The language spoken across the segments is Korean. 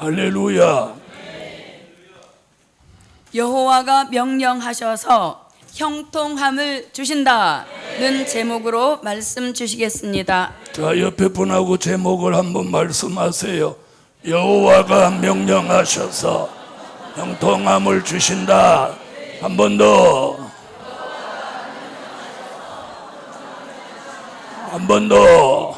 할렐루야. 여호와가 명령하셔서 형통함을 주신다는 제목으로 말씀 주시겠습니다. 자, 옆에 분하고 제목을 한번 말씀하세요. 여호와가 명령하셔서 형통함을 주신다. 한 번 더. 한 번 더.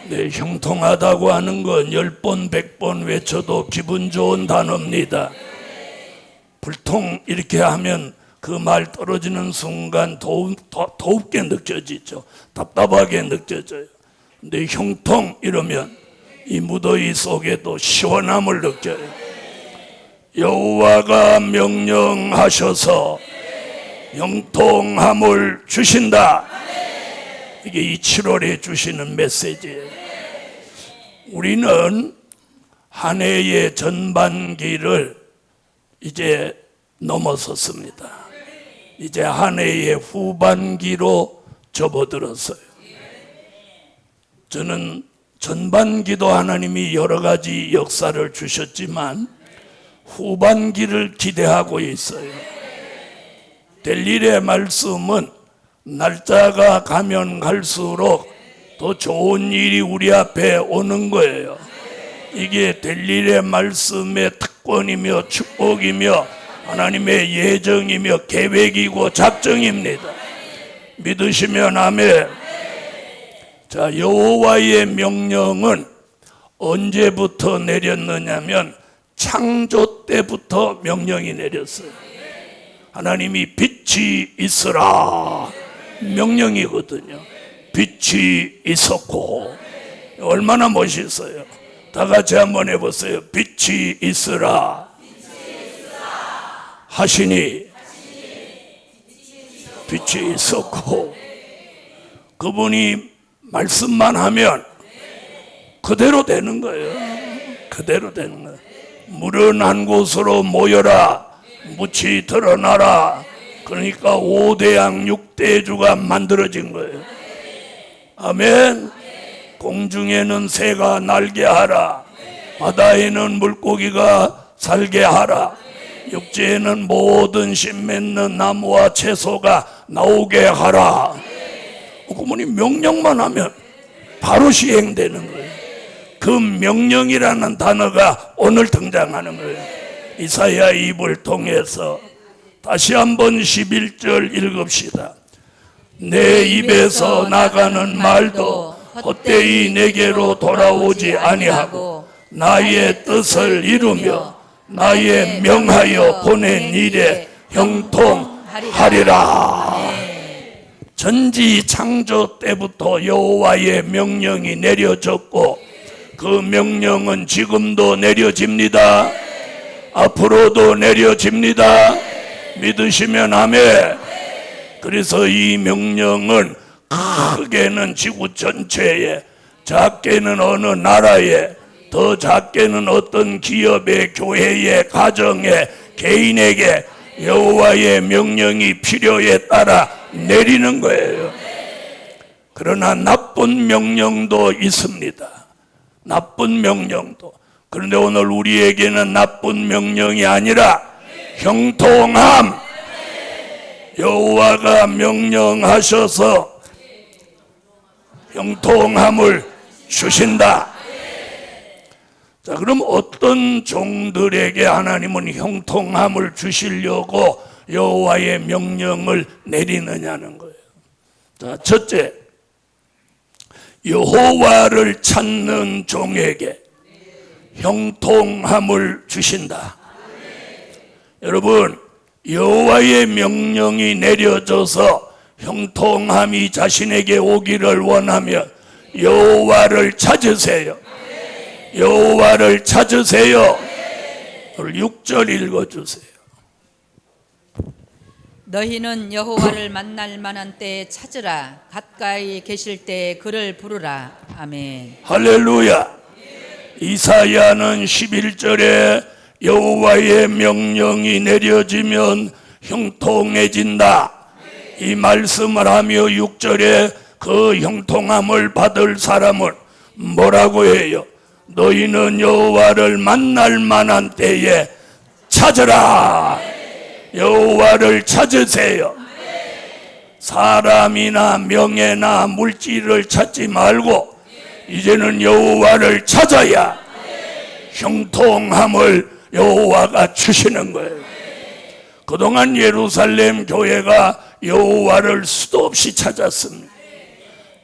네, 형통하다고 하는 건 10번, 100번 외쳐도 기분 좋은 단어입니다. 불통 이렇게 하면 그 말 떨어지는 순간 더웁게 느껴지죠. 답답하게 느껴져요. 근데 형통 이러면 이 무더위 속에도 시원함을 느껴요. 여호와가 명령하셔서 형통함을 주신다. 이게 이 7월에 주시는 메시지예요. 우리는 한 해의 전반기를 이제 넘어섰습니다. 이제 한 해의 후반기로 접어들었어요. 저는 전반기도 하나님이 여러 가지 역사를 주셨지만 후반기를 기대하고 있어요. 될 일의 말씀은 날짜가 가면 갈수록 더 좋은 일이 우리 앞에 오는 거예요. 이게 될 일의 말씀의 특권이며 축복이며 하나님의 예정이며 계획이고 작정입니다. 믿으시면 아멘. 자, 여호와의 명령은 언제부터 내렸느냐면 창조 때부터 명령이 내렸어요. 하나님이 빛이 있으라 명령이거든요. 빛이 있었고, 얼마나 멋있어요. 다 같이 한번 해보세요. 빛이 있으라 하시니 빛이 있었고, 그분이 말씀만 하면 그대로 되는 거예요. 그대로 되는 거예요. 물은 한 곳으로 모여라, 묻이 드러나라. 그러니까 5대양 6대주가 만들어진 거예요. 아멘. 공중에는 새가 날게 하라, 바다에는 물고기가 살게 하라, 육지에는 모든 씨 맺는 나무와 채소가 나오게 하라. 그분이 명령만 하면 바로 시행되는 거예요. 그 명령이라는 단어가 오늘 등장하는 거예요. 이사야 2부를 통해서 다시 한번 11절 읽읍시다. 내 입에서 나가는 말도 헛되이 내게로 돌아오지 아니하고 나의 뜻을 이루며 나의 명하여 보낸 일에 형통하리라. 전지 창조 때부터 여호와의 명령이 내려졌고 그 명령은 지금도 내려집니다. 앞으로도 내려집니다. 믿으시면 아멘. 그래서 이 명령은 크게는 지구 전체에, 작게는 어느 나라에, 더 작게는 어떤 기업에, 교회에, 가정에, 개인에게 여호와의 명령이 필요에 따라 내리는 거예요. 그러나 나쁜 명령도 있습니다. 나쁜 명령도. 그런데 오늘 우리에게는 나쁜 명령이 아니라 형통함, 여호와가 명령하셔서 형통함을 주신다. 자, 그럼 어떤 종들에게 하나님은 형통함을 주시려고 여호와의 명령을 내리느냐는 거예요. 자, 첫째, 여호와를 찾는 종에게 형통함을 주신다. 여러분, 여호와의 명령이 내려져서 형통함이 자신에게 오기를 원하면 여호와를 찾으세요. 여호와를 찾으세요. 6절 읽어주세요. 너희는 여호와를 만날 만한 때에 찾으라. 가까이 계실 때에 그를 부르라. 아멘. 할렐루야. 이사야는 11절에 여호와의 명령이 내려지면 형통해진다 이 말씀을 하며 6절에 그 형통함을 받을 사람은 뭐라고 해요? 너희는 여호와를 만날 만한 때에 찾으라. 여호와를 찾으세요. 사람이나 명예나 물질을 찾지 말고 이제는 여호와를 찾아야 형통함을 여호와가 주시는 거예요. 그동안 예루살렘 교회가 여호와를 수도 없이 찾았습니다.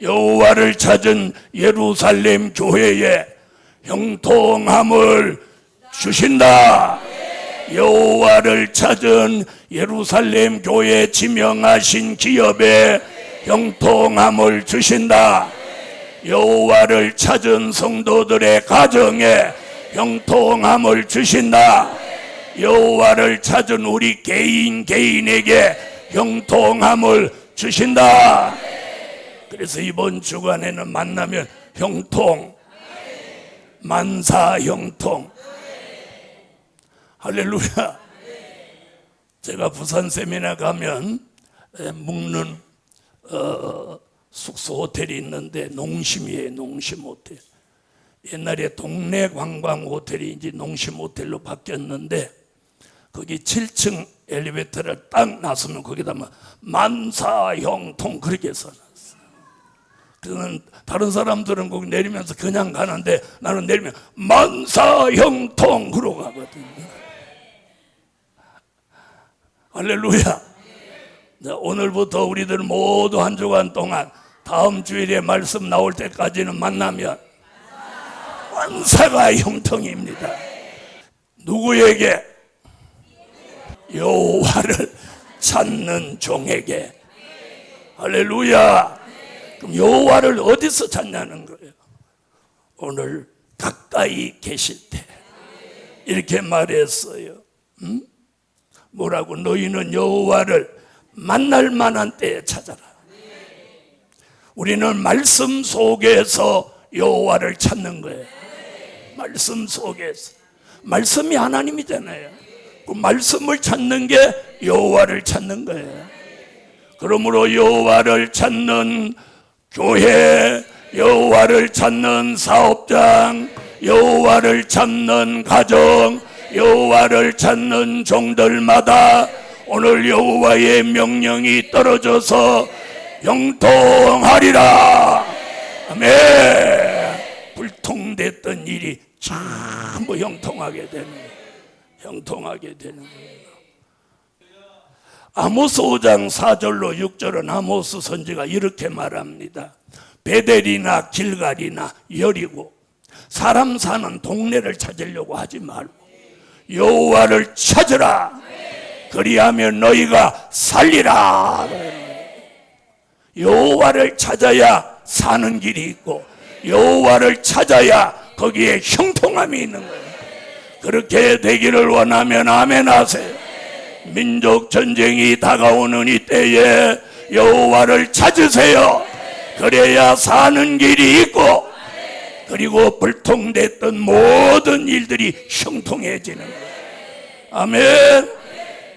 여호와를 찾은 예루살렘 교회에 형통함을 주신다. 여호와를 찾은 예루살렘 교회 지명하신 기업에 형통함을 주신다. 여호와를 찾은 성도들의 가정에 형통함을 주신다. 여호와를 찾은 우리 개인에게 형통함을 주신다. 그래서 이번 주간에는 만나면 형통, 만사 형통. 할렐루야. 제가 부산 세미나 가면 묵는 숙소 호텔이 있는데 농심이에요. 농심 호텔. 옛날에 동네 관광 호텔이 이제 농심 호텔로 바뀌었는데 거기 7층 엘리베이터를 딱 나서면 거기다 만사 형통 그렇게 써놨어. 그래서 다른 사람들은 거기 내리면서 그냥 가는데 나는 내리면 만사 형통 그러고 가거든요. 할렐루야. 오늘부터 우리들 모두 한 주간 동안 다음 주일에 말씀 나올 때까지는 만나면 만사가 형통입니다. 누구에게? 여호와를 찾는 종에게. 할렐루야. 그럼 여호와를 어디서 찾냐는 거예요? 오늘 가까이 계실 때. 이렇게 말했어요. 뭐라고? 너희는 여호와를 만날 만한 때에 찾아라. 우리는 말씀 속에서 여호와를 찾는 거예요. 말씀 속에서. 말씀이 하나님이잖아요. 그 말씀을 찾는 게 여호와를 찾는 거예요. 그러므로 여호와를 찾는 교회, 여호와를 찾는 사업장, 여호와를 찾는 가정, 여호와를 찾는 종들마다 오늘 여호와의 명령이 떨어져서 형통하리라. 아멘. 불통됐던 일이 전부 형통하게 되는 거예요. 형통하게 되는 거예요. 아모스 5장 4절로 6절은 아모스 선지가 이렇게 말합니다. 베델이나 길갈이나 여리고 사람 사는 동네를 찾으려고 하지 말고 여호와를 찾으라. 그리하면 너희가 살리라. 여호와를 찾아야 사는 길이 있고 여호와를 찾아야 거기에 형통함이 있는 거예요. 그렇게 되기를 원하면 아멘 하세요. 민족 전쟁이 다가오는 이때에 여호와를 찾으세요. 그래야 사는 길이 있고 그리고 불통됐던 모든 일들이 형통해지는 거예요. 아멘.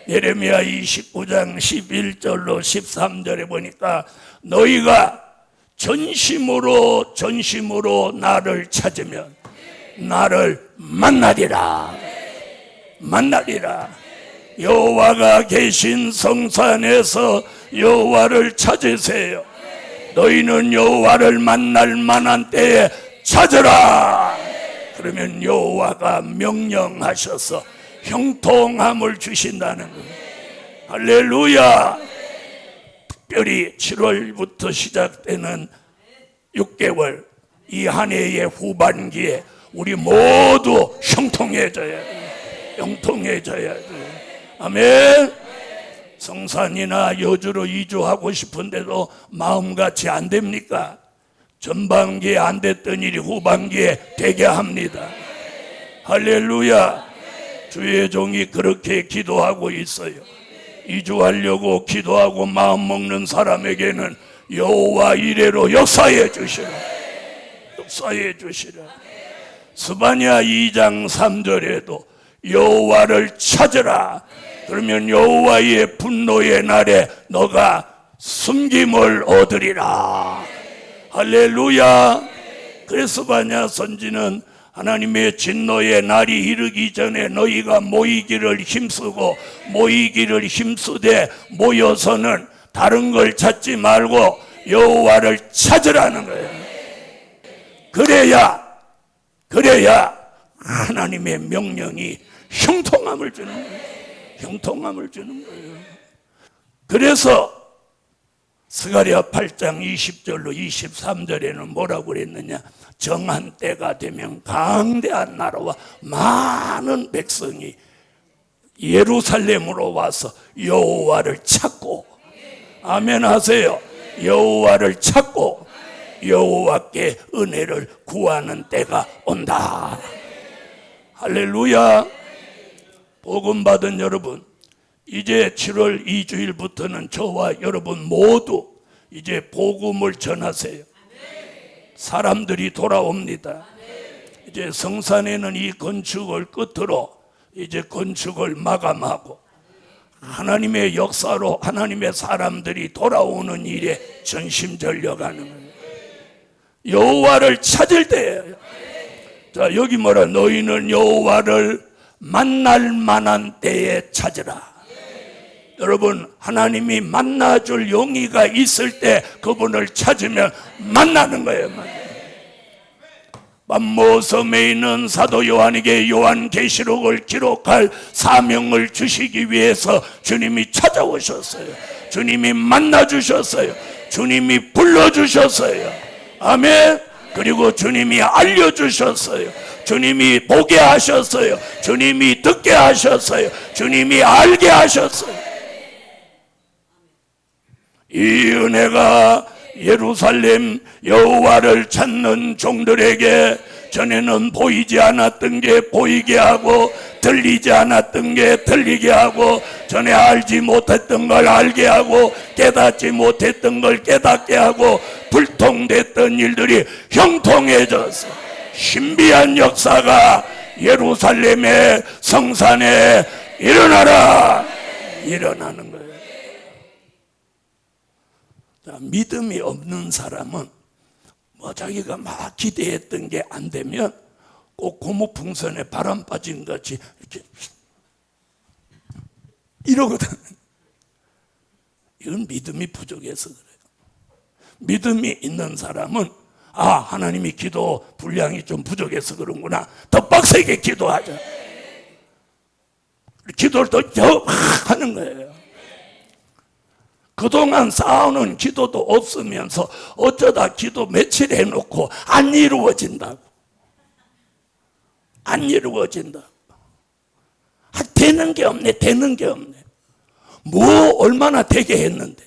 예레미야 29장 11절로 13절에 보니까 너희가 전심으로 나를 찾으면 나를 만나리라. 여호와가 계신 성산에서 여호와를 찾으세요. 너희는 여호와를 만날 만한 때에 찾으라. 그러면 여호와가 명령하셔서 형통함을 주신다는 거예요. 할렐루야. 특별히 7월부터 시작되는 6개월 이 한 해의 후반기에 우리 모두 형통해져야 돼요. 형통해져야 돼요. 아멘. 성산이나 여주로 이주하고 싶은데도 마음같이 안 됩니까? 전반기에 안 됐던 일이 후반기에 되게 합니다. 할렐루야. 주의 종이 그렇게 기도하고 있어요. 이주하려고 기도하고 마음 먹는 사람에게는 여호와 이래로 역사해 주시라. 역사해 주시라. 스바냐 2장 3절에도 여호와를 찾으라. 그러면 여호와의 분노의 날에 너가 숨김을 얻으리라. 할렐루야. 그래서 바냐 선지는 하나님의 진노의 날이 이르기 전에 너희가 모이기를 힘쓰고 모이기를 힘쓰되 모여서는 다른 걸 찾지 말고 여호와를 찾으라는 거예요. 그래야 하나님의 명령이 형통함을 주는 거예요. 형통함을 주는 거예요. 그래서 스가랴 8장 20절로 23절에는 뭐라고 그랬느냐? 정한 때가 되면 강대한 나라와 많은 백성이 예루살렘으로 와서 여호와를 찾고, 아멘 하세요. 여호와를 찾고 여호와께 은혜를 구하는 때가 온다. 할렐루야. 복음 받은 여러분, 이제 7월 2주일부터는 저와 여러분 모두 이제 복음을 전하세요. 사람들이 돌아옵니다. 이제 성산에는 이 건축을 끝으로 이제 건축을 마감하고 하나님의 역사로 하나님의 사람들이 돌아오는 일에 전심전력하는 거예요. 여호와를 찾을 때예요. 자, 여기 뭐라? 너희는 여호와를 만날 만한 때에 찾으라. 여러분, 하나님이 만나줄 용의가 있을 때 그분을 찾으면 만나는 거예요. 만모섬에 있는 사도 요한에게 요한계시록을 기록할 사명을 주시기 위해서 주님이 찾아오셨어요. 주님이 만나주셨어요. 주님이 불러주셨어요. 아멘. 그리고 주님이 알려주셨어요. 주님이 보게 하셨어요. 주님이 듣게 하셨어요. 주님이 알게 하셨어요. 이 은혜가 예루살렘 여호와를 찾는 종들에게 전에는 보이지 않았던 게 보이게 하고 들리지 않았던 게 들리게 하고 전에 알지 못했던 걸 알게 하고 깨닫지 못했던 걸 깨닫게 하고 불통됐던 일들이 형통해져서 신비한 역사가 예루살렘의 성산에 일어나는 거예요. 자, 믿음이 없는 사람은 뭐 자기가 막 기대했던 게 안 되면 꼭 고무풍선에 바람 빠진 같이 이렇게 이러거든. 이건 믿음이 부족해서 그래요. 믿음이 있는 사람은 하나님이 기도 분량이 좀 부족해서 그런구나. 더 빡세게 기도하자. 기도를 더 하는 거예요. 그동안 쌓아오는 기도도 없으면서 어쩌다 기도 며칠 해놓고 안 이루어진다고. 안 이루어진다고. 되는 게 없네. 뭐 얼마나 되게 했는데.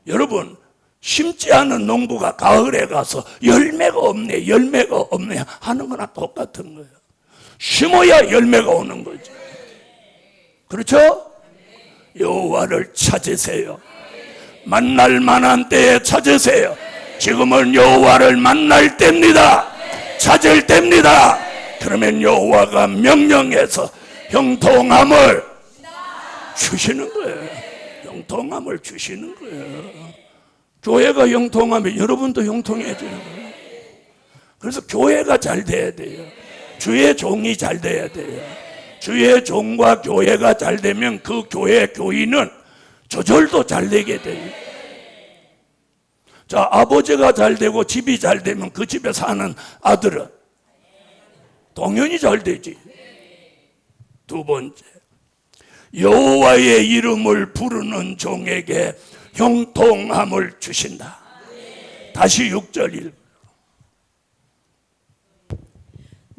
여러분, 심지 않은 농부가 가을에 가서 열매가 없네 하는 거나 똑같은 거예요. 심어야 열매가 오는 거죠. 그렇죠? 여호와를 찾으세요. 만날 만한 때에 찾으세요. 지금은 여호와를 만날 때입니다. 찾을 때입니다. 그러면 여호와가 명령해서 형통함을 주시는 거예요. 형통함을 주시는 거예요. 교회가 형통하면 여러분도 형통해져요. 그래서 교회가 잘 돼야 돼요. 주의 종이 잘 돼야 돼요. 주의 종과 교회가 잘 되면 그 교회 교인은 저절도 잘 되게 돼요. 자, 아버지가 잘 되고 집이 잘 되면 그 집에 사는 아들은 당연히 잘 되지. 두 번째, 여호와의 이름을 부르는 종에게 형통함을 주신다. 다시 6절 읽어요.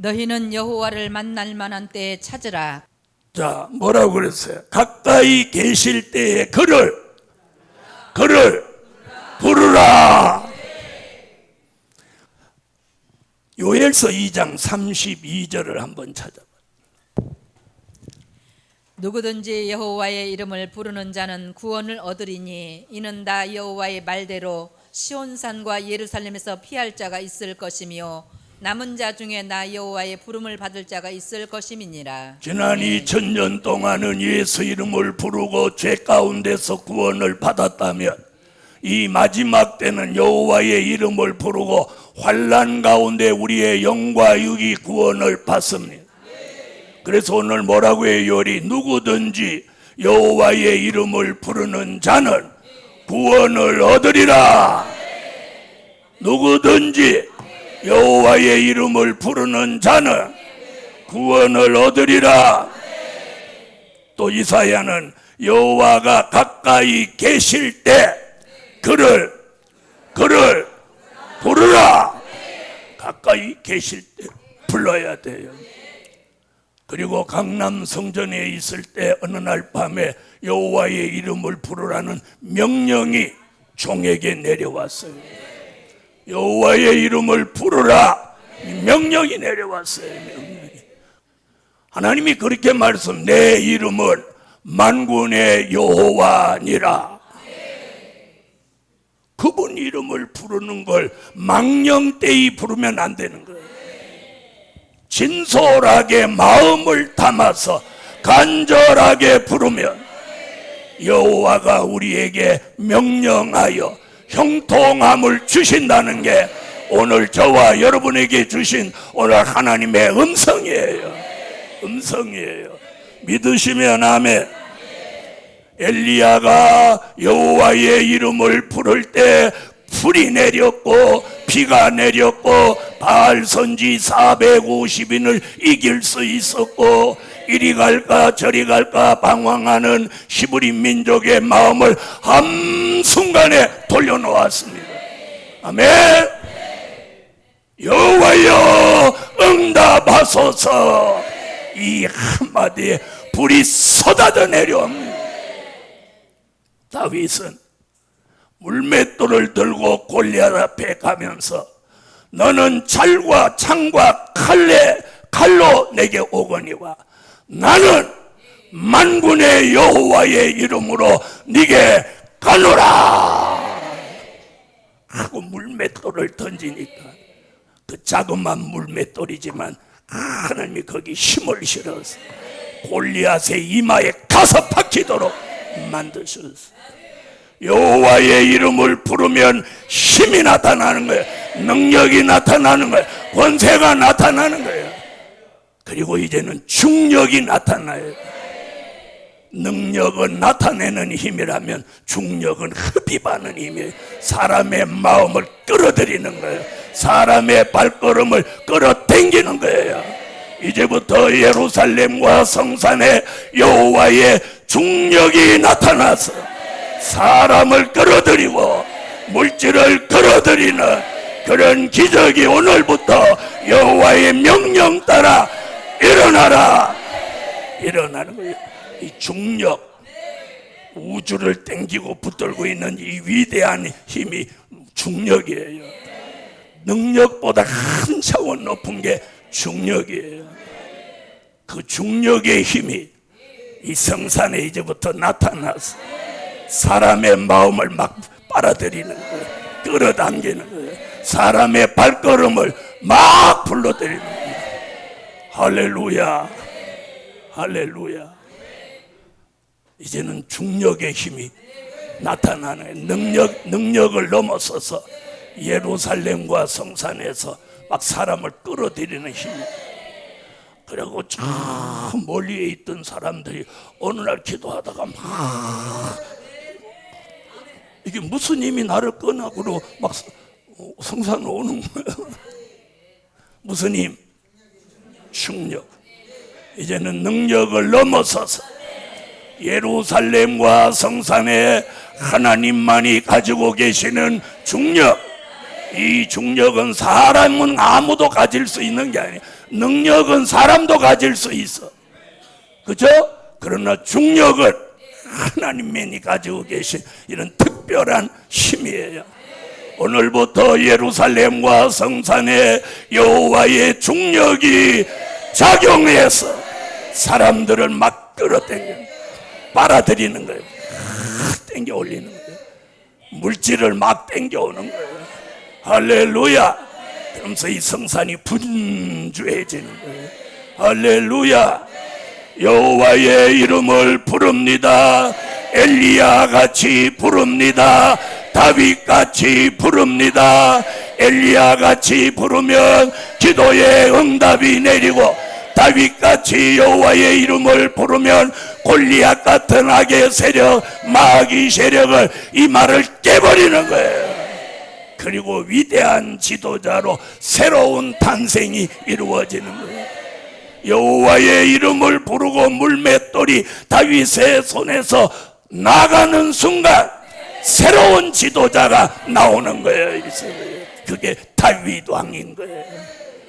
너희는 여호와를 만날 만한 때에 찾으라. 자, 뭐라고 그랬어요? 가까이 계실 때에 그를 부르라. 요엘서 2장 32절을 한번 찾아봐. 누구든지 여호와의 이름을 부르는 자는 구원을 얻으리니 이는 다 여호와의 말대로 시온산과 예루살렘에서 피할 자가 있을 것이며 남은 자 중에 나 여호와의 부름을 받을 자가 있을 것임이니라. 지난 2000년 동안은 예수 이름을 부르고 죄 가운데서 구원을 받았다면 이 마지막 때는 여호와의 이름을 부르고 환난 가운데 우리의 영과 육이 구원을 받습니다. 그래서 오늘 뭐라고 해요? 요리 누구든지 여호와의 이름을 부르는 자는 구원을 얻으리라. 누구든지 여호와의 이름을 부르는 자는 구원을 얻으리라. 또 이사야는 여호와가 가까이 계실 때 그를 부르라. 가까이 계실 때 불러야 돼요. 그리고 강남 성전에 있을 때 어느 날 밤에 여호와의 이름을 부르라는 명령이 종에게 내려왔어요. 여호와의 이름을 부르라 명령이 내려왔어요. 명령이. 하나님이 그렇게 말씀, 내 이름은 만군의 여호와니라. 그분 이름을 부르는 걸 망령되이 부르면 안 되는 거예요. 진솔하게 마음을 담아서 간절하게 부르면 여호와가 우리에게 명령하여 형통함을 주신다는 게 오늘 저와 여러분에게 주신 오늘 하나님의 음성이에요. 음성이에요. 믿으시면 아멘. 엘리야가 여호와의 이름을 부를 때 불이 내렸고 비가 내렸고 바알 선지 450인을 이길 수 있었고 이리 갈까 저리 갈까 방황하는 히브리 민족의 마음을 한순간에 돌려놓았습니다. 아멘. 여호와여 응답하소서. 이 한마디에 불이 쏟아져 내려옵니다. 다윗은 물맷돌을 들고 골리앗 앞에 가면서 너는 찰과 창과 칼로 내게 오거니와 나는 만군의 여호와의 이름으로 네게 가노라 하고 물맷돌을 던지니까 그 자그마한 물맷돌이지만 하나님이 거기 힘을 실어서 골리앗의 이마에 가서 박히도록 만드셨어요. 여호와의 이름을 부르면 힘이 나타나는 거예요. 능력이 나타나는 거예요. 권세가 나타나는 거예요. 그리고 이제는 중력이 나타나요. 능력은 나타내는 힘이라면 중력은 흡입하는 힘이에요. 사람의 마음을 끌어들이는 거예요. 사람의 발걸음을 끌어당기는 거예요. 이제부터 예루살렘과 성산에 여호와의 중력이 나타나서 사람을 끌어들이고 물질을 끌어들이는 그런 기적이 오늘부터 여호와의 명령 따라 일어나라. 일어나는 거예요. 이 중력, 우주를 땡기고 붙들고 있는 이 위대한 힘이 중력이에요. 능력보다 한 차원 높은 게 중력이에요. 그 중력의 힘이 이 성산에 이제부터 나타나서 사람의 마음을 막 빨아들이는 거예요. 끌어당기는 거예요. 사람의 발걸음을 막 불러들이는 거예요. 할렐루야, 할렐루야. 이제는 중력의 힘이 나타나는 능력을 넘어서서 예루살렘과 성산에서 막 사람을 끌어들이는 힘이. 그리고 저 멀리에 있던 사람들이 어느 날 기도하다가 막 이게 무슨 힘이 나를 꺼내고 막 성산으로 오는 거예요. 무슨 힘? 중력. 이제는 능력을 넘어서서 예루살렘과 성산에 하나님만이 가지고 계시는 중력. 이 중력은 사람은 아무도 가질 수 있는 게 아니에요. 능력은 사람도 가질 수 있어. 그죠? 그러나 중력은 하나님만이 가지고 계신 이런 특별한 힘이에요. 오늘부터 예루살렘과 성산에 여호와의 중력이 작용해서 사람들을 막 끌어당겨 빨아들이는 거예요. 땡겨 올리는 거예요. 물질을 막 땡겨 오는 거예요. 할렐루야. 그러면서 이 성산이 분주해지는 거예요. 할렐루야. 여호와의 이름을 부릅니다. 엘리야 같이 부릅니다. 다윗같이 부릅니다. 엘리야같이 부르면 기도의 응답이 내리고, 다윗같이 여호와의 이름을 부르면 골리앗 같은 악의 세력, 마귀 세력을, 이 말을 깨버리는 거예요. 그리고 위대한 지도자로 새로운 탄생이 이루어지는 거예요. 여호와의 이름을 부르고 물맷돌이 다윗의 손에서 나가는 순간 새로운 지도자가 나오는 거예요. 그게 다윗 왕인 거예요.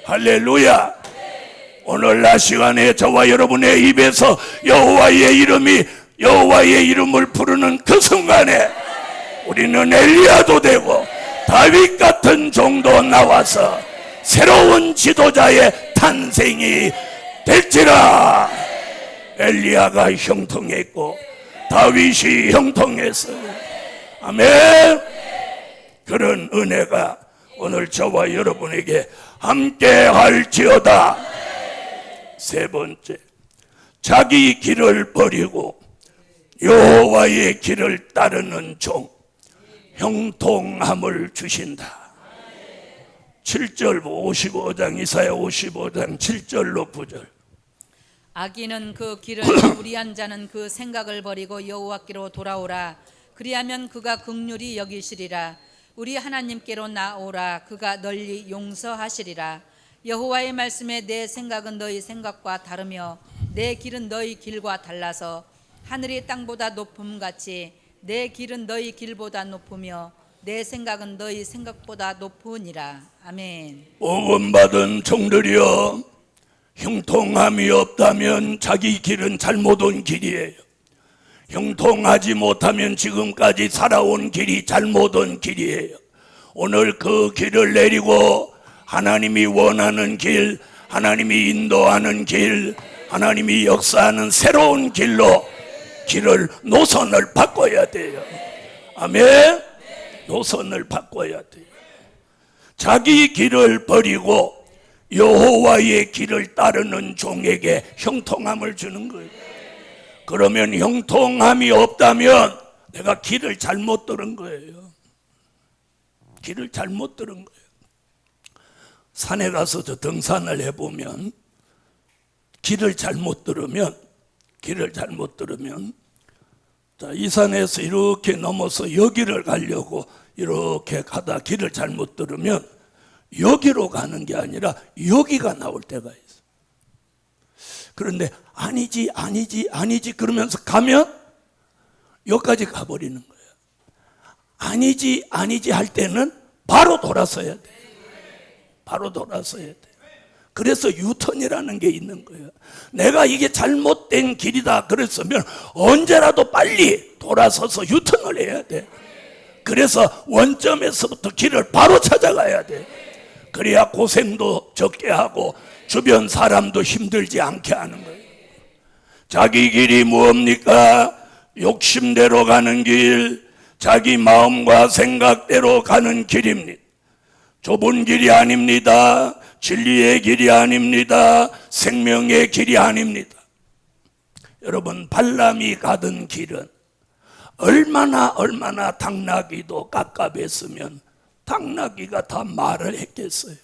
할렐루야. 오늘날 시간에 저와 여러분의 입에서 여호와의 이름을 부르는 그 순간에 우리는 엘리야도 되고 다윗 같은 종도 나와서 새로운 지도자의 탄생이 될지라. 엘리야가 형통했고 다윗이 형통했어요. 아멘. 그런 은혜가 오늘 저와 여러분에게 함께 할지어다. 세 번째, 자기 길을 버리고 여호와의 길을 따르는 종, 형통함을 주신다. 7절 55장 이사야 55장 7절로 9절. 악인은 그 길을 무리한 자는 그 생각을 버리고 여호와께로 돌아오라. 그리하면 그가 긍휼히 여기시리라. 우리 하나님께로 나오라. 그가 널리 용서하시리라. 여호와의 말씀에 내 생각은 너희 생각과 다르며 내 길은 너희 길과 달라서 하늘이 땅보다 높음같이 내 길은 너희 길보다 높으며 내 생각은 너희 생각보다 높으니라. 아멘. 복음 받은 종들이여, 형통함이 없다면 자기 길은 잘못 온 길이에요. 형통하지 못하면 지금까지 살아온 길이 잘못 온 길이에요. 오늘 그 길을 내리고 하나님이 원하는 길, 하나님이 인도하는 길, 하나님이 역사하는 새로운 길로 노선을 바꿔야 돼요. 아멘. 노선을 바꿔야 돼요. 자기 길을 버리고 여호와의 길을 따르는 종에게 형통함을 주는 거예요. 그러면 형통함이 없다면 내가 길을 잘못 들은 거예요. 길을 잘못 들은 거예요. 산에 가서 저 등산을 해보면 길을 잘못 들으면 자, 이 산에서 이렇게 넘어서 여기를 가려고 이렇게 가다 길을 잘못 들으면 여기로 가는 게 아니라 여기가 나올 때가 있어. 그런데 아니지 그러면서 가면 여기까지 가버리는 거예요. 아니지 할 때는 바로 돌아서야 돼. 바로 돌아서야 돼. 그래서 유턴이라는 게 있는 거예요. 내가 이게 잘못된 길이다 그랬으면 언제라도 빨리 돌아서서 유턴을 해야 돼. 그래서 원점에서부터 길을 바로 찾아가야 돼. 그래야 고생도 적게 하고 주변 사람도 힘들지 않게 하는 거예요. 자기 길이 무엇입니까? 욕심대로 가는 길, 자기 마음과 생각대로 가는 길입니다. 좁은 길이 아닙니다. 진리의 길이 아닙니다. 생명의 길이 아닙니다. 여러분, 발람이 가던 길은 얼마나 당나귀도 깝깝했으면 당나귀가 다 말을 했겠어요.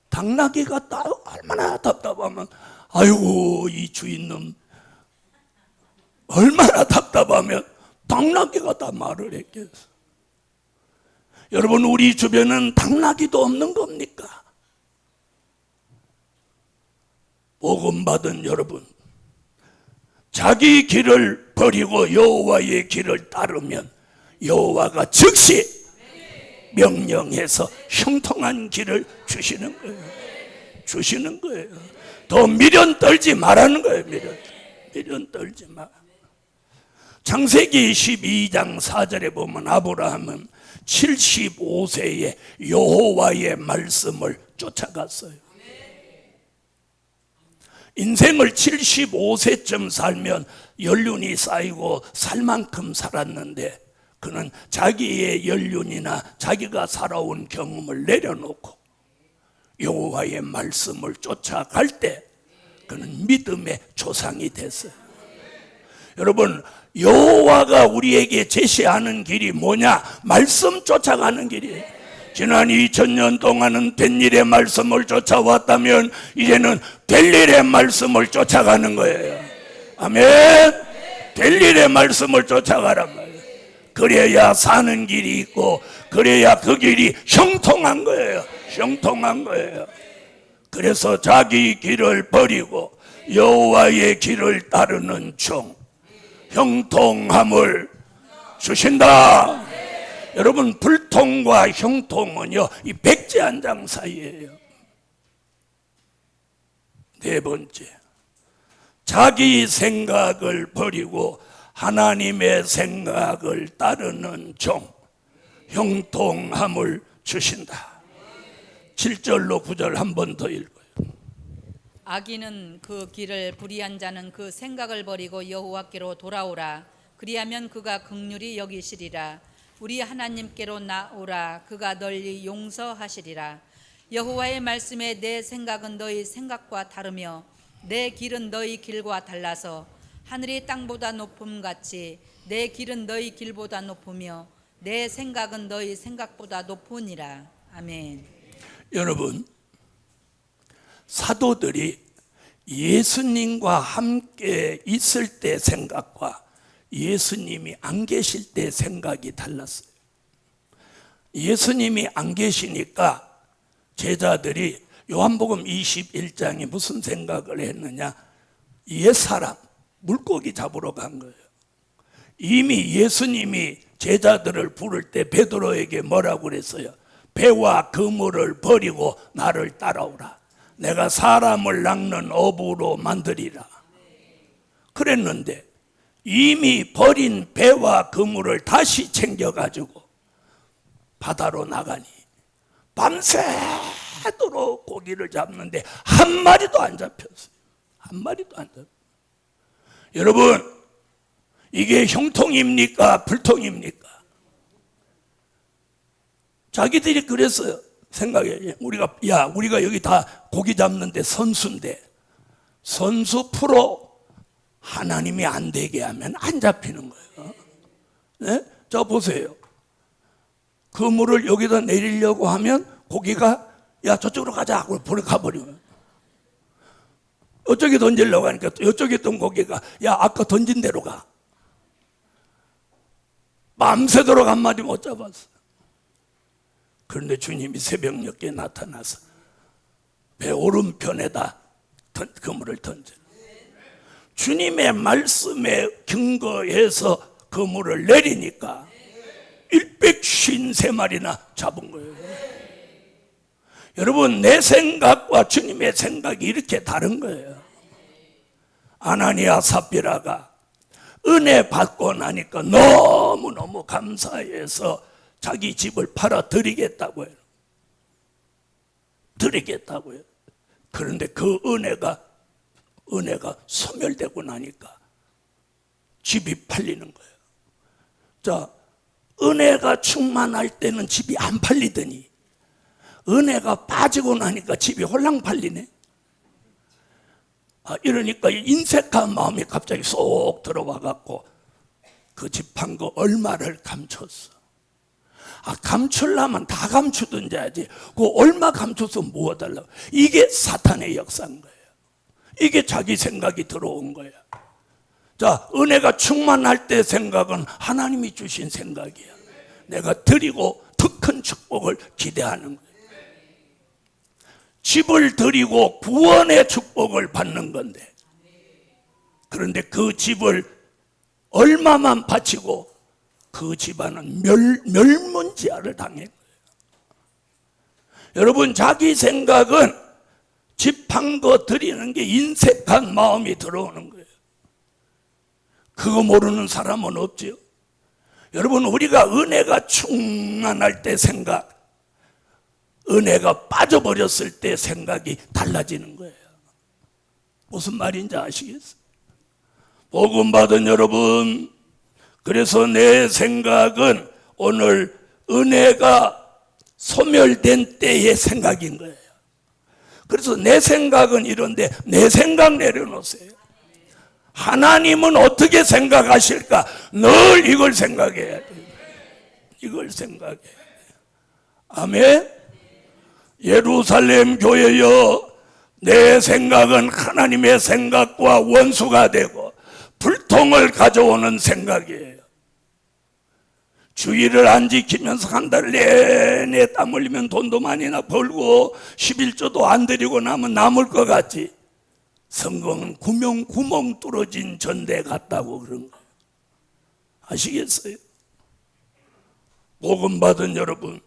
당나귀가 다 얼마나 답답하면 아이고 이 주인놈 얼마나 답답하면 당나귀가 다 말을 했겠어요. 여러분, 우리 주변은 당나귀도 없는 겁니까? 복음 받은 여러분, 자기 길을 버리고 여호와의 길을 따르면 여호와가 즉시 명령해서 형통한 길을 주시는 거예요. 더 미련 떨지 말라는 거예요. 미련 떨지 마. 창세기 12장 4절에 보면 아브라함은 75세에 여호와의 말씀을 쫓아갔어요. 인생을 75세쯤 살면 연륜이 쌓이고 살 만큼 살았는데 그는 자기의 연륜이나 자기가 살아온 경험을 내려놓고 여호와의 말씀을 쫓아갈 때 그는 믿음의 조상이 됐어요. 여러분, 여호와가 우리에게 제시하는 길이 뭐냐? 말씀 쫓아가는 길이에요. 지난 2000년 동안은 된 일의 말씀을 쫓아왔다면 이제는 될 일의 말씀을 쫓아가는 거예요. 아멘. 될 일의 말씀을 쫓아가란 말이에요. 그래야 사는 길이 있고, 그래야 그 길이 형통한 거예요. 형통한 거예요. 그래서 자기 길을 버리고 여호와의 길을 따르는 종, 형통함을 주신다. 여러분, 불통과 형통은요, 이 백지 한 장 사이예요. 네 번째, 자기 생각을 버리고 하나님의 생각을 따르는 종, 형통함을 주신다. 7절로 9절 한 번 더 읽어요. 악인은 그 길을 불의한 자는 그 생각을 버리고 여호와께로 돌아오라. 그리하면 그가 긍휼히 여기시리라. 우리 하나님께로 나오라. 그가 널리 용서하시리라. 여호와의 말씀에 내 생각은 너희 생각과 다르며 내 길은 너희 길과 달라서 하늘이 땅보다 높음 같이 내 길은 너희 길보다 높으며 내 생각은 너희 생각보다 높으니라. 아멘. 여러분, 사도들이 예수님과 함께 있을 때 생각과 예수님이 안 계실 때 생각이 달랐어요. 예수님이 안 계시니까 제자들이 요한복음 21장에 무슨 생각을 했느냐? 옛사람 물고기 잡으러 간 거예요. 이미 예수님이 제자들을 부를 때 베드로에게 뭐라고 그랬어요? 배와 그물을 버리고 나를 따라오라. 내가 사람을 낚는 어부로 만들리라. 그랬는데 이미 버린 배와 그물을 다시 챙겨가지고 바다로 나가니 밤새도록 고기를 잡는데 한 마리도 안 잡혔어요. 한 마리도 안 잡혔어요. 여러분, 이게 형통입니까? 불통입니까? 자기들이 그랬어요. 생각해. 우리가 여기 다 고기 잡는데 선수인데, 선수 프로 하나님이 안 되게 하면 안 잡히는 거예요. 네? 자, 보세요. 그물을 여기다 내리려고 하면 고기가 야, 저쪽으로 가자 하고 가버리면, 이쪽에 던지려고 하니까 이쪽에 있던 고기가 야, 아까 던진 대로 가. 밤새도록 한 마리 못 잡았어. 그런데 주님이 새벽녘에 나타나서 배 오른편에다 그물을 던져. 주님의 말씀에 근거해서 그물을 내리니까 153마리나 잡은 거예요. 여러분, 내 생각과 주님의 생각이 이렇게 다른 거예요. 아나니아 삽비라가 은혜 받고 나니까 너무너무 감사해서 자기 집을 팔아 드리겠다고 해요. 드리겠다고 해요. 그런데 그 은혜가 소멸되고 나니까 집이 팔리는 거예요. 자, 은혜가 충만할 때는 집이 안 팔리더니 은혜가 빠지고 나니까 집이 홀랑 팔리네. 이러니까 인색한 마음이 갑자기 쏙 들어와 갖고 그 집 판 거 얼마를 감췄어. 감추려면 다 감추든지 하지. 그 얼마 감춰서 뭐 달라고. 이게 사탄의 역사인 거예요. 이게 자기 생각이 들어온 거예요. 자, 은혜가 충만할 때 생각은 하나님이 주신 생각이야. 내가 드리고 더 큰 축복을 기대하는 거예요. 집을 드리고 구원의 축복을 받는 건데, 그런데 그 집을 얼마만 바치고 그 집안은 멸문지하를 당한 거예요. 여러분, 자기 생각은 집 판 거 드리는 게 인색한 마음이 들어오는 거예요. 그거 모르는 사람은 없지요. 여러분, 우리가 은혜가 충만할 때 생각, 은혜가 빠져버렸을 때 생각이 달라지는 거예요. 무슨 말인지 아시겠어요? 복음 받은 여러분, 그래서 내 생각은 오늘 은혜가 소멸된 때의 생각인 거예요. 그래서 내 생각은 이런데 내 생각 내려놓으세요. 하나님은 어떻게 생각하실까? 늘 이걸 생각해야 돼. 이걸 생각해. 아멘. 예루살렘 교회여, 내 생각은 하나님의 생각과 원수가 되고 불통을 가져오는 생각이에요. 주의를 안 지키면서 한 달 내내 땀 흘리면 돈도 많이나 벌고 11조도 안 드리고 나면 남을 것 같지. 성경은 구멍 뚫어진 전대 같다고 그런 거 아시겠어요? 복음 받은 여러분,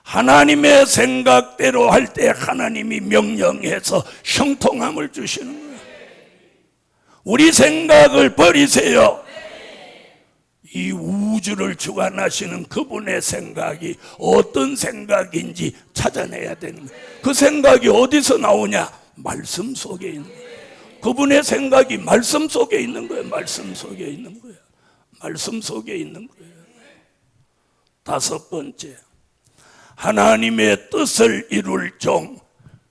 하나님의 생각대로 할 때 하나님이 명령해서 형통함을 주시는 거예요. 우리 생각을 버리세요. 이 우주를 주관하시는 그분의 생각이 어떤 생각인지 찾아내야 되는 거예요. 그 생각이 어디서 나오냐? 말씀 속에 있는 거예요. 그분의 생각이 말씀 속에 있는 거예요. 말씀 속에 있는 거예요. 말씀 속에 있는 거예요. 다섯 번째, 하나님의 뜻을 이룰 종,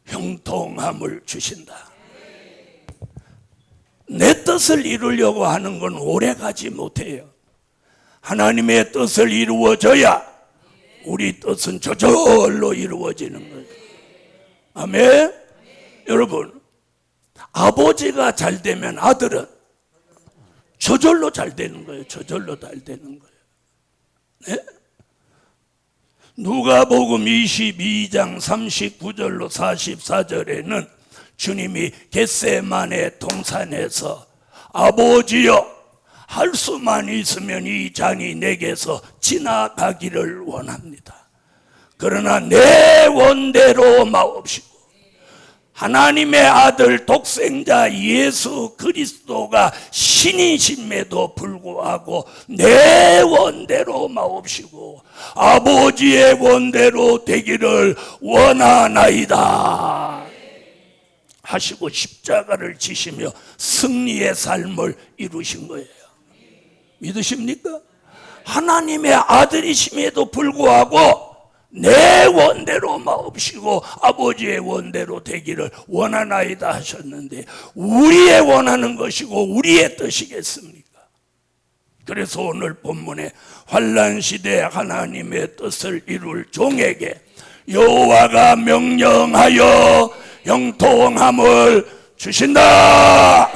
형통함을 주신다. 내 뜻을 이루려고 하는 건 오래 가지 못해요. 하나님의 뜻을 이루어져야 우리 뜻은 저절로 이루어지는 거예요. 아멘. 여러분, 아버지가 잘 되면 아들은 저절로 잘 되는 거예요. 저절로 잘 되는 거예요. 네? 누가복음 22장 39절로 44절에는 주님이 겟세마네 동산에서 아버지여, 할 수만 있으면 이 잔이 내게서 지나가기를 원합니다. 그러나 내 원대로 마옵시고, 하나님의 아들 독생자 예수 그리스도가 신이심에도 불구하고 내 원대로 마옵시고 아버지의 원대로 되기를 원하나이다 하시고 십자가를 지시며 승리의 삶을 이루신 거예요. 믿으십니까? 하나님의 아들이심에도 불구하고 내 원대로 마옵시고 아버지의 원대로 되기를 원하나이다 하셨는데, 우리의 원하는 것이고 우리의 뜻이겠습니까? 그래서 오늘 본문에 환난시대 하나님의 뜻을 이룰 종에게 여호와가 명령하여 형통함을 주신다.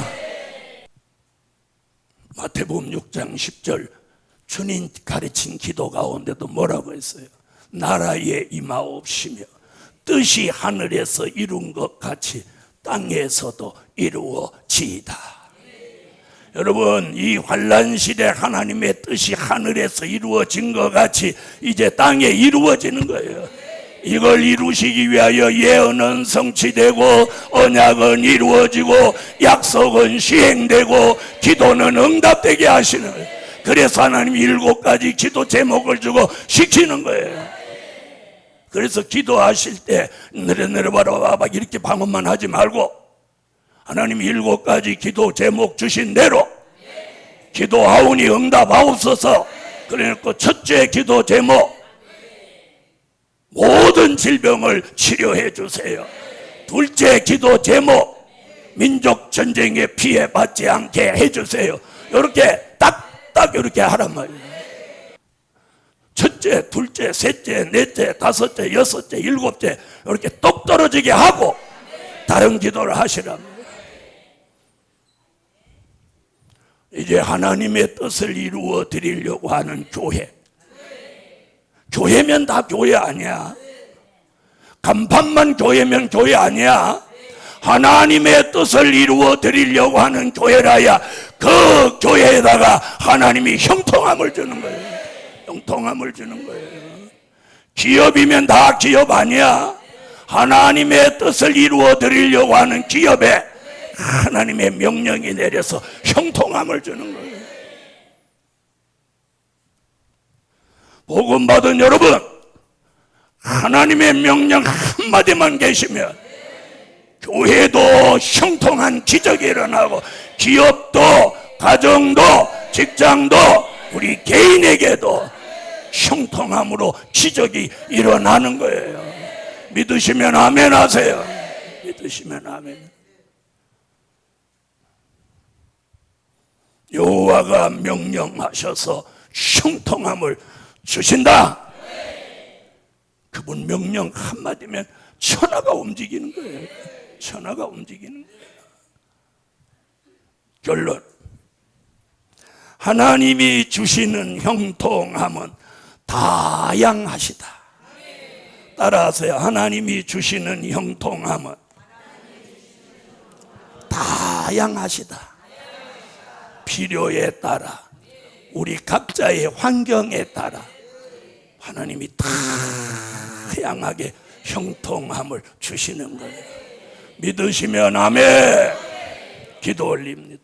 마태복음 6장 10절, 주님 가르친 기도 가운데도 뭐라고 했어요? 나라에 임하옵시며 뜻이 하늘에서 이룬 것 같이 땅에서도 이루어지이다. 여러분, 이 환난 시대 하나님의 뜻이 하늘에서 이루어진 것 같이 이제 땅에 이루어지는 거예요. 이걸 이루시기 위하여 예언은 성취되고 언약은 이루어지고 약속은 시행되고 기도는 응답되게 하시는 거예요. 그래서 하나님이 7가지 기도 제목을 주고 시키는 거예요. 그래서 기도하실 때 느려느려봐라 이렇게 방언만 하지 말고 하나님이 7가지 기도 제목 주신 대로 기도하오니 응답하옵소서. 그러니까 첫째 기도 제목, 모든 질병을 치료해 주세요. 둘째 기도 제목, 민족 전쟁에 피해 받지 않게 해주세요. 이렇게 딱 이렇게 하란 말이에요. 첫째, 둘째, 셋째, 넷째, 다섯째, 여섯째, 일곱째 이렇게 똑 떨어지게 하고 다른 기도를 하시란 말이에요. 이제 하나님의 뜻을 이루어 드리려고 하는 교회, 교회면 다 교회 아니야. 간판만 교회면 교회 아니야. 하나님의 뜻을 이루어 드리려고 하는 교회라야 그 교회에다가 하나님이 형통함을 주는 거예요. 형통함을 주는 거예요. 기업이면 다 기업 아니야. 하나님의 뜻을 이루어 드리려고 하는 기업에 하나님의 명령이 내려서 형통함을 주는 거예요. 복음 받은 여러분, 하나님의 명령 한마디만 계시면 교회도 형통한 기적이 일어나고 기업도 가정도 직장도 우리 개인에게도 형통함으로 기적이 일어나는 거예요. 믿으시면 아멘 하세요. 믿으시면 아멘. 여호와가 명령하셔서 형통함을 주신다. 그분 명령 한마디면 천하가 움직이는 거예요. 천하가 움직이는 거예요. 결론, 하나님이 주시는 형통함은 다양하시다. 따라하세요. 하나님이 주시는 형통함은 다양하시다. 필요에 따라, 우리 각자의 환경에 따라 하나님이 다양하게 형통함을 주시는 거예요. 믿으시면 아멘. 기도 올립니다.